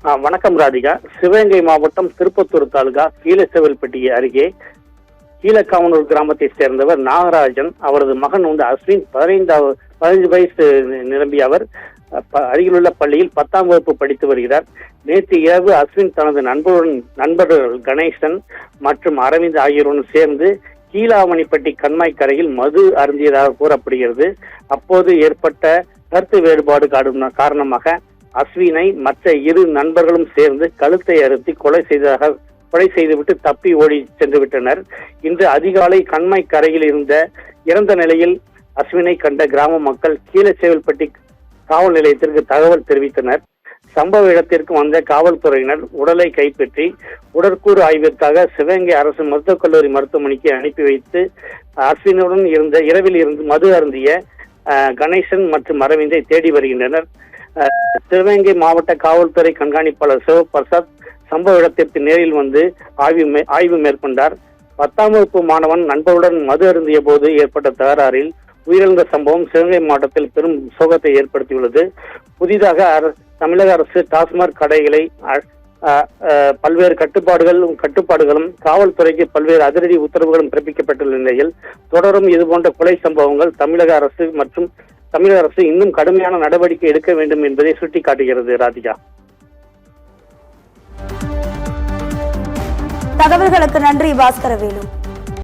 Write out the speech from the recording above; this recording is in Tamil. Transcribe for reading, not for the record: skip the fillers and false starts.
வணக்கம் ராதிகா. சிவகங்கை மாவட்டம் திருப்பத்தூர் தாலுகா கீழசெவல்பட்டி அருகே கீழக்காமனூர் கிராமத்தை சேர்ந்தவர் நாகராஜன். அவரது மகன் அஸ்வின் 15 வயசு நிரம்பிய அவர் அருகிலுள்ள பள்ளியில் 10ஆம் வகுப்பு படித்து வருகிறார். நேற்று இரவு அஸ்வின் தனது நண்பர்கள் கணேசன் மற்றும் அரவிந்த் ஆகியோருடன் சேர்ந்து கீழாமணிப்பட்டி கண்மாய் கரையில் மது அருந்தியதாக கூறப்படுகிறது. அப்போது ஏற்பட்ட கருத்து வேறுபாடு காரணமாக அஸ்வினை மற்ற 2 நண்பர்களும் சேர்ந்து கழுத்தை அறுத்தி கொலை செய்துவிட்டு தப்பி ஓடி சென்று விட்டனர். இன்று அதிகாலை கண்மாய் கரையில் இறந்த நிலையில் அஸ்வினை கண்ட கிராம மக்கள் கீழசெவல்பட்டி காவல் நிலையத்திற்கு தகவல் தெரிவித்தனர். சம்பவ இடத்திற்கு வந்த காவல்துறையினர் உடலை கைப்பற்றி உடற்கூறு ஆய்விற்காக சிவகங்கை அரசு மருத்துவக் கல்லூரி மருத்துவமனைக்கு அனுப்பி வைத்து அஸ்வினுடன் இரவில் இருந்து மது அருந்திய கணேசன் மற்றும் அரவிந்தை தேடி வருகின்றனர். சிவகங்கை மாவட்ட காவல்துறை கண்காணிப்பாளர் சிவபிரசாத் சம்பவ இடத்திற்கு நேரில் வந்து ஆய்வு மேற்கொண்டார். 10ஆம் வகுப்பு மாணவன் நண்பருடன் மது அருந்திய போது ஏற்பட்ட தகராறில் உயிரிழந்த சம்பவம் சிவகங்கை மாவட்டத்தில் பெரும் சோகத்தை ஏற்படுத்தியுள்ளது. புதிதாக தமிழக அரசு டாஸ்மாக் கடைகளை பல்வேறு கட்டுப்பாடுகளும் காவல்துறைக்கு பல்வேறு அதிரடி உத்தரவுகளும் பிறப்பிக்கப்பட்டுள்ள நிலையில் தொடரும் இதுபோன்ற கொலை சம்பவங்கள் தமிழக அரசு இன்னும் கடுமையான நடவடிக்கை எடுக்க வேண்டும் என்பதை சுட்டிக்காட்டுகிறது. ராதிகா, தகவல்களுக்கு நன்றி. பாஸ்கரவேலு.